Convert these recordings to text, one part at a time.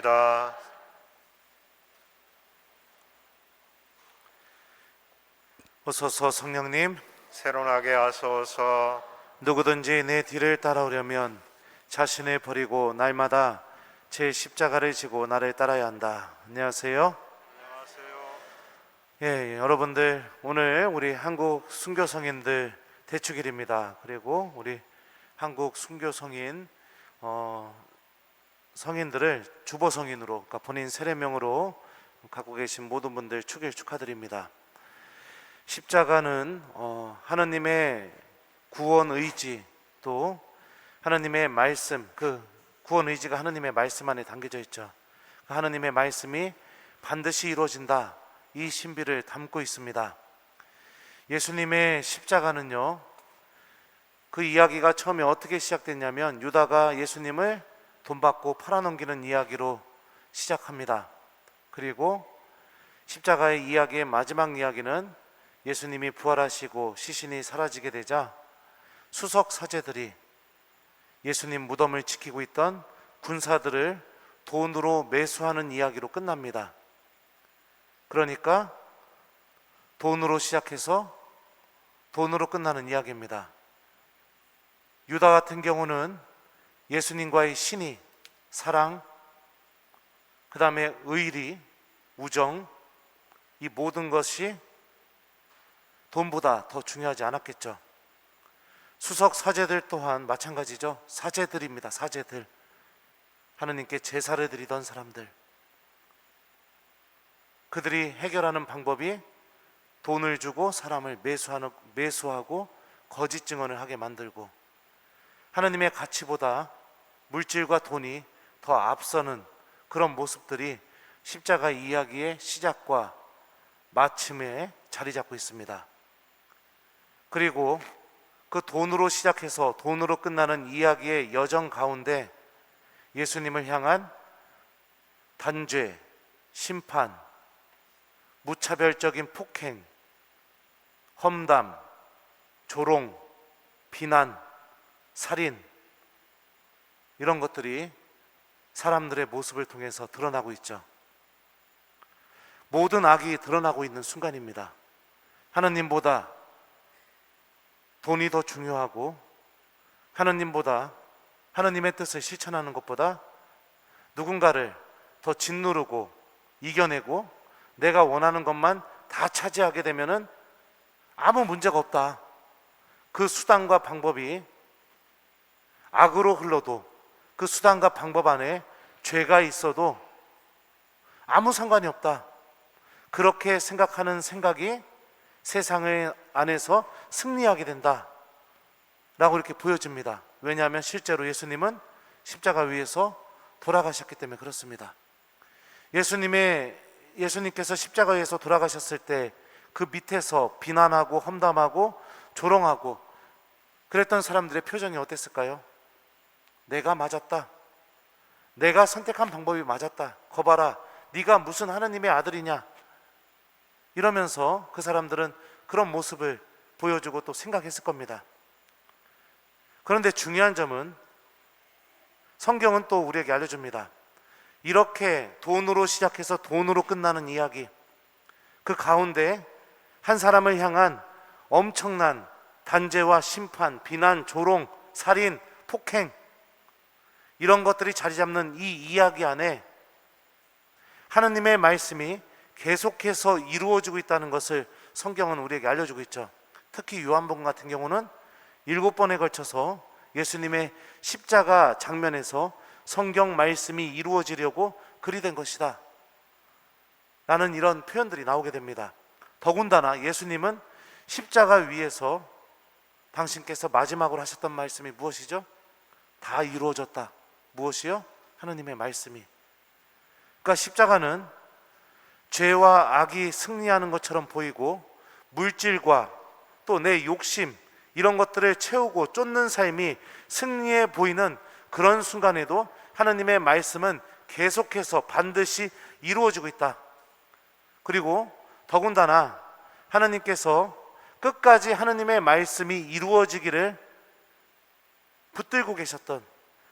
기도합니다. 오소서 성령님, 새로나게 하소서. 누구든지 내 뒤를 따라오려면 자신을 버리고 날마다 제 십자가를 지고 나를 따라야 한다. 안녕하세요. 안녕하세요. 여러분들, 오늘 우리 한국 순교 성인들 대축일입니다. 그리고 우리 한국 순교 성인 성인들을 주보 성인으로, 그러니까 본인 세례명으로 갖고 계신 모든 분들 축일 축하드립니다. 십자가는 하나님의 구원 의지, 또 하나님의 말씀, 그 구원 의지가 하나님의 말씀 안에 담겨져 있죠. 그 하나님의 말씀이 반드시 이루어진다, 이 신비를 담고 있습니다. 예수님의 십자가는요, 그 이야기가 처음에 어떻게 시작됐냐면 유다가 예수님을 돈 받고 팔아넘기는 이야기로 시작합니다. 그리고 십자가의 이야기의 마지막 이야기는 예수님이 부활하시고 시신이 사라지게 되자 수석 사제들이 예수님 무덤을 지키고 있던 군사들을 돈으로 매수하는 이야기로 끝납니다. 그러니까 돈으로 시작해서 돈으로 끝나는 이야기입니다. 유다 같은 경우는 예수님과의 신의, 사랑, 그 다음에 의리, 우정, 이 모든 것이 돈보다 더 중요하지 않았겠죠. 수석 사제들 또한 마찬가지죠. 사제들입니다. 사제들, 하느님께 제사를 드리던 사람들. 그들이 해결하는 방법이 돈을 주고 사람을 매수하고 거짓 증언을 하게 만들고, 하나님의 가치보다 물질과 돈이 더 앞서는 그런 모습들이 십자가 이야기의 시작과 마침에 자리 잡고 있습니다. 그리고 그 돈으로 시작해서 돈으로 끝나는 이야기의 여정 가운데 예수님을 향한 단죄, 심판, 무차별적인 폭행, 험담, 조롱, 비난, 살인, 이런 것들이 사람들의 모습을 통해서 드러나고 있죠. 모든 악이 드러나고 있는 순간입니다. 하나님보다 돈이 더 중요하고, 하나님보다, 하나님의 뜻을 실천하는 것보다 누군가를 더 짓누르고 이겨내고 내가 원하는 것만 다 차지하게 되면은 아무 문제가 없다. 그 수단과 방법이 악으로 흘러도, 그 수단과 방법 안에 죄가 있어도 아무 상관이 없다. 그렇게 생각하는 생각이 세상의 안에서 승리하게 된다 라고 이렇게 보여집니다. 왜냐하면 실제로 예수님은 십자가 위에서 돌아가셨기 때문에 그렇습니다. 예수님께서 십자가 위에서 돌아가셨을 때 그 밑에서 비난하고 험담하고 조롱하고 그랬던 사람들의 표정이 어땠을까요? 내가 맞았다. 내가 선택한 방법이 맞았다. 거봐라, 네가 무슨 하나님의 아들이냐. 이러면서 그 사람들은 그런 모습을 보여주고 또 생각했을 겁니다. 그런데 중요한 점은 성경은 또 우리에게 알려줍니다. 이렇게 돈으로 시작해서 돈으로 끝나는 이야기, 그 가운데 한 사람을 향한 엄청난 단죄와 심판, 비난, 조롱, 살인, 폭행, 이런 것들이 자리 잡는 이 이야기 안에 하나님의 말씀이 계속해서 이루어지고 있다는 것을 성경은 우리에게 알려주고 있죠. 특히 요한복음 같은 경우는 7번에 걸쳐서 예수님의 십자가 장면에서 성경 말씀이 이루어지려고 그리 된 것이다 라는 이런 표현들이 나오게 됩니다. 더군다나 예수님은 십자가 위에서 당신께서 마지막으로 하셨던 말씀이 무엇이죠? 다 이루어졌다. 무엇이요? 하나님의 말씀이. 그러니까 십자가는 죄와 악이 승리하는 것처럼 보이고, 물질과 또 내 욕심, 이런 것들을 채우고 쫓는 삶이 승리해 보이는 그런 순간에도 하나님의 말씀은 계속해서 반드시 이루어지고 있다. 그리고 더군다나 하나님께서 끝까지 하나님의 말씀이 이루어지기를 붙들고 계셨던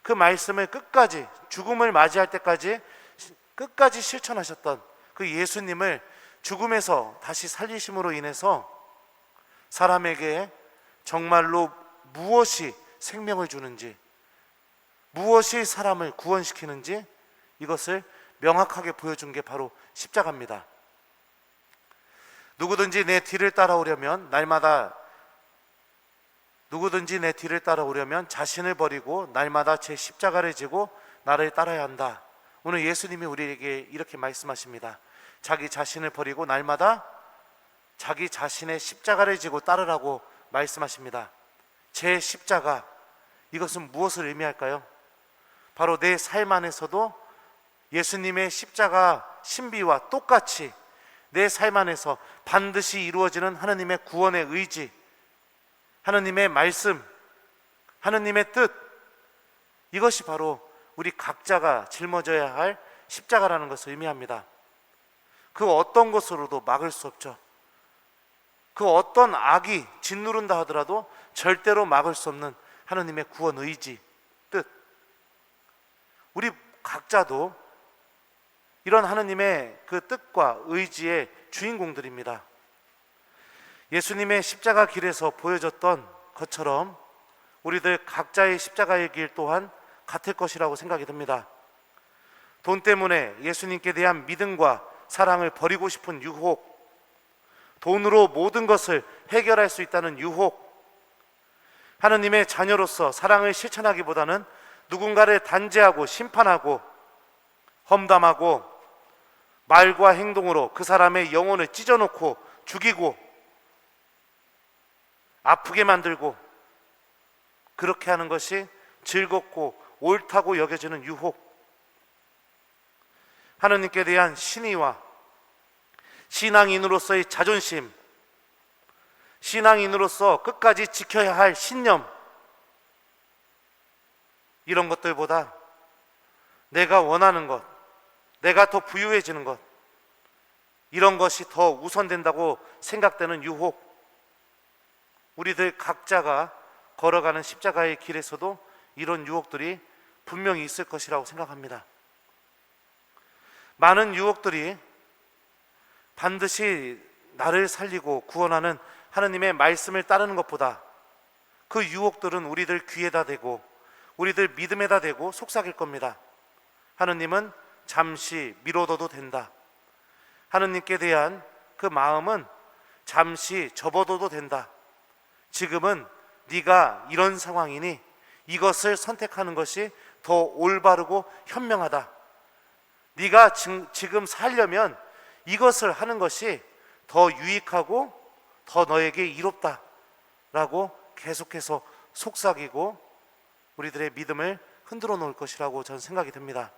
그 말씀을 끝까지, 죽음을 맞이할 때까지 끝까지 실천하셨던 그 예수님을 죽음에서 다시 살리심으로 인해서 사람에게 정말로 무엇이 생명을 주는지, 무엇이 사람을 구원시키는지 이것을 명확하게 보여준 게 바로 십자가입니다. 누구든지 내 뒤를 따라오려면 자신을 버리고 날마다 제 십자가를 지고 나를 따라야 한다. 오늘 예수님이 우리에게 이렇게 말씀하십니다. 자기 자신을 버리고 날마다 자기 자신의 십자가를 지고 따르라고 말씀하십니다. 제 십자가, 이것은 무엇을 의미할까요? 바로 내 삶 안에서도 예수님의 십자가 신비와 똑같이 내 삶 안에서 반드시 이루어지는 하나님의 구원의 의지, 하나님의 말씀, 하나님의 뜻, 이것이 바로 우리 각자가 짊어져야 할 십자가라는 것을 의미합니다. 그 어떤 것으로도 막을 수 없죠. 그 어떤 악이 짓누른다 하더라도 절대로 막을 수 없는 하나님의 구원 의지, 뜻. 우리 각자도 이런 하나님의 그 뜻과 의지의 주인공들입니다. 예수님의 십자가 길에서 보여줬던 것처럼 우리들 각자의 십자가의 길 또한 같을 것이라고 생각이 듭니다. 돈 때문에 예수님께 대한 믿음과 사랑을 버리고 싶은 유혹, 돈으로 모든 것을 해결할 수 있다는 유혹, 하나님의 자녀로서 사랑을 실천하기보다는 누군가를 단죄하고 심판하고 험담하고 말과 행동으로 그 사람의 영혼을 찢어놓고 죽이고 아프게 만들고 그렇게 하는 것이 즐겁고 옳다고 여겨지는 유혹, 하나님께 대한 신의와 신앙인으로서의 자존심, 신앙인으로서 끝까지 지켜야 할 신념, 이런 것들보다 내가 원하는 것, 내가 더 부유해지는 것, 이런 것이 더 우선된다고 생각되는 유혹, 우리들 각자가 걸어가는 십자가의 길에서도 이런 유혹들이 분명히 있을 것이라고 생각합니다. 많은 유혹들이 반드시 나를 살리고 구원하는 하나님의 말씀을 따르는 것보다 그 유혹들은 우리들 귀에다 대고 우리들 믿음에다 대고 속삭일 겁니다. 하나님은 잠시 미뤄둬도 된다. 하나님께 대한 그 마음은 잠시 접어둬도 된다. 지금은 네가 이런 상황이니 이것을 선택하는 것이 더 올바르고 현명하다. 네가 지금 살려면 이것을 하는 것이 더 유익하고 더 너에게 이롭다 라고 계속해서 속삭이고 우리들의 믿음을 흔들어 놓을 것이라고 저는 생각이 듭니다.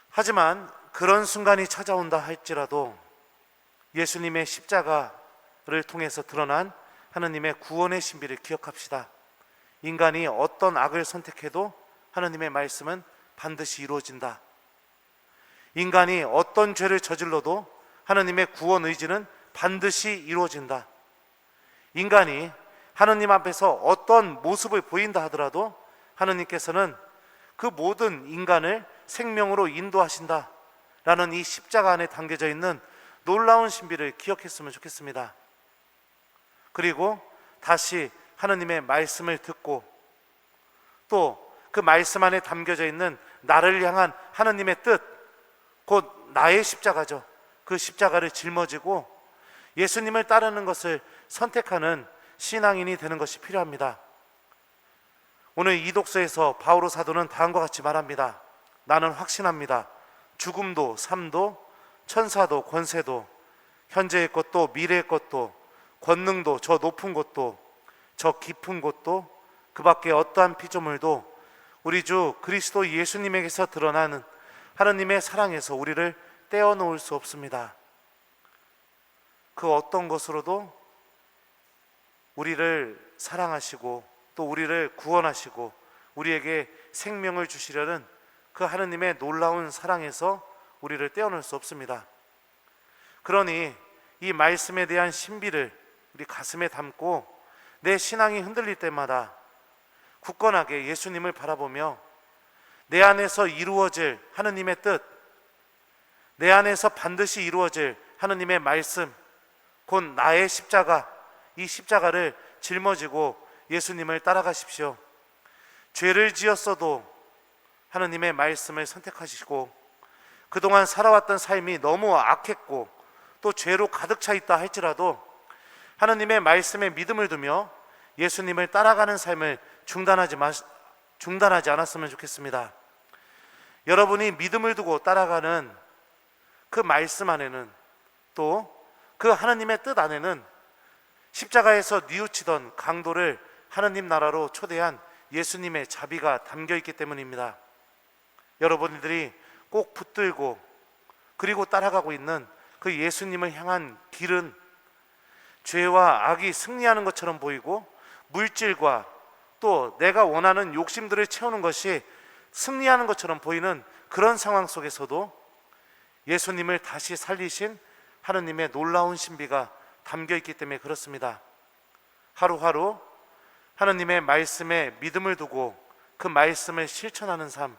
하지만 그런 순간이 찾아온다 할지라도 예수님의 십자가를 통해서 드러난 하나님의 구원의 신비를 기억합시다. 인간이 어떤 악을 선택해도 하나님의 말씀은 반드시 이루어진다. 인간이 어떤 죄를 저질러도 하나님의 구원 의지는 반드시 이루어진다. 인간이 하나님 앞에서 어떤 모습을 보인다 하더라도 하나님께서는 그 모든 인간을 생명으로 인도하신다 라는 이 십자가 안에 담겨져 있는 놀라운 신비를 기억했으면 좋겠습니다. 그리고 다시 하나님의 말씀을 듣고 또 그 말씀 안에 담겨져 있는 나를 향한 하나님의 뜻, 곧 나의 십자가죠. 그 십자가를 짊어지고 예수님을 따르는 것을 선택하는 신앙인이 되는 것이 필요합니다. 오늘 이 독서에서 바오로 사도는 다음과 같이 말합니다. 나는 확신합니다. 죽음도 삶도 천사도 권세도 현재의 것도 미래의 것도 권능도 저 높은 곳도 저 깊은 곳도 그 밖에 어떠한 피조물도 우리 주 그리스도 예수님에게서 드러나는 하나님의 사랑에서 우리를 떼어놓을 수 없습니다. 그 어떤 것으로도 우리를 사랑하시고 또 우리를 구원하시고 우리에게 생명을 주시려는 그 하나님의 놀라운 사랑에서 우리를 떼어놓을 수 없습니다. 그러니 이 말씀에 대한 신비를 우리 가슴에 담고 내 신앙이 흔들릴 때마다 굳건하게 예수님을 바라보며 내 안에서 이루어질 하느님의 뜻, 내 안에서 반드시 이루어질 하느님의 말씀, 곧 나의 십자가, 이 십자가를 짊어지고 예수님을 따라가십시오. 죄를 지었어도 하느님의 말씀을 선택하시고, 그동안 살아왔던 삶이 너무 악했고 또 죄로 가득 차 있다 할지라도 하느님의 말씀에 믿음을 두며 예수님을 따라가는 삶을 중단하지 않았으면 좋겠습니다. 여러분이 믿음을 두고 따라가는 그 말씀 안에는, 또 그 하느님의 뜻 안에는 십자가에서 뉘우치던 강도를 하느님 나라로 초대한 예수님의 자비가 담겨 있기 때문입니다. 여러분들이 꼭 붙들고 그리고 따라가고 있는 그 예수님을 향한 길은 죄와 악이 승리하는 것처럼 보이고, 물질과 또 내가 원하는 욕심들을 채우는 것이 승리하는 것처럼 보이는 그런 상황 속에서도 예수님을 다시 살리신 하느님의 놀라운 신비가 담겨 있기 때문에 그렇습니다. 하루하루 하느님의 말씀에 믿음을 두고 그 말씀을 실천하는 삶,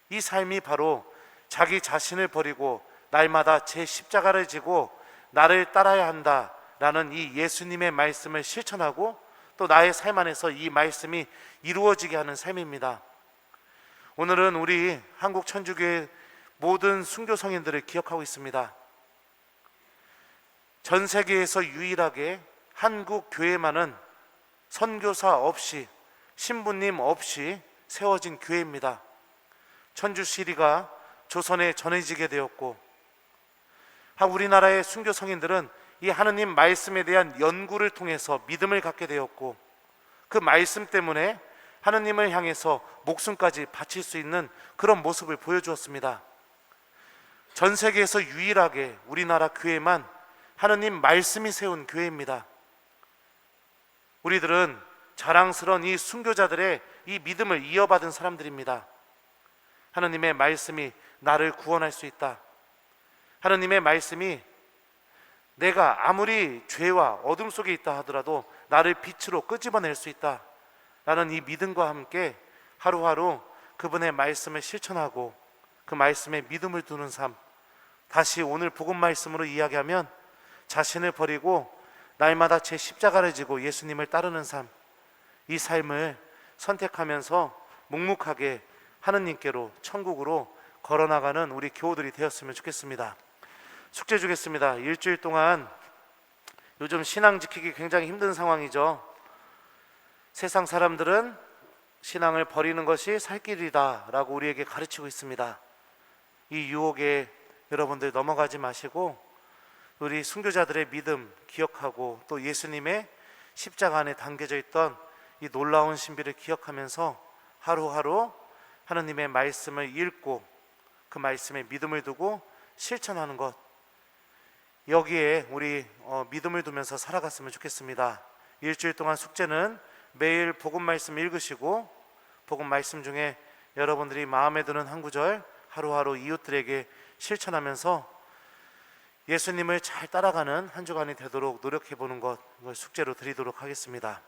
이 삶이 바로 자기 자신을 버리고 날마다 제 십자가를 지고 나를 따라야 한다라는 이 예수님의 말씀을 실천하고 또 나의 삶 안에서 이 말씀이 이루어지게 하는 삶입니다. 오늘은 우리 한국 천주교회 모든 순교 성인들을 기억하고 있습니다. 전 세계에서 유일하게 한국 교회만은 선교사 없이, 신부님 없이 세워진 교회입니다. 천주시리가 조선에 전해지게 되었고, 우리나라의 순교 성인들은 이 하느님 말씀에 대한 연구를 통해서 믿음을 갖게 되었고, 그 말씀 때문에 하느님을 향해서 목숨까지 바칠 수 있는 그런 모습을 보여주었습니다. 전 세계에서 유일하게 우리나라 교회만 하느님 말씀이 세운 교회입니다. 우리들은 자랑스러운 이 순교자들의 이 믿음을 이어받은 사람들입니다. 하느님의 말씀이 나를 구원할 수 있다. 하느님의 말씀이 내가 아무리 죄와 어둠 속에 있다 하더라도 나를 빛으로 끄집어낼 수 있다 라는 이 믿음과 함께 하루하루 그분의 말씀을 실천하고 그 말씀에 믿음을 두는 삶, 다시 오늘 복음 말씀으로 이야기하면 자신을 버리고 날마다 제 십자가를 지고 예수님을 따르는 삶, 이 삶을 선택하면서 묵묵하게 하느님께로, 천국으로 걸어나가는 우리 교우들이 되었으면 좋겠습니다. 숙제 주겠습니다. 일주일 동안 요즘 신앙 지키기 굉장히 힘든 상황이죠. 세상 사람들은 신앙을 버리는 것이 살 길이다 라고 우리에게 가르치고 있습니다. 이 유혹에 여러분들 넘어가지 마시고 우리 순교자들의 믿음 기억하고 또 예수님의 십자가 안에 담겨져 있던 이 놀라운 신비를 기억하면서 하루하루 하느님의 말씀을 읽고 그 말씀에 믿음을 두고 실천하는 것, 여기에 우리 믿음을 두면서 살아갔으면 좋겠습니다. 일주일 동안 숙제는 매일 복음 말씀 읽으시고 복음 말씀 중에 여러분들이 마음에 드는 한 구절 하루하루 이웃들에게 실천하면서 예수님을 잘 따라가는 한 주간이 되도록 노력해보는 것, 이걸 숙제로 드리도록 하겠습니다.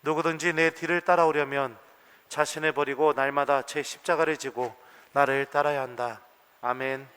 누구든지 내 뒤를 따라오려면 자신을 버리고 날마다 제 십자가를 지고 나를 따라야 한다. 아멘.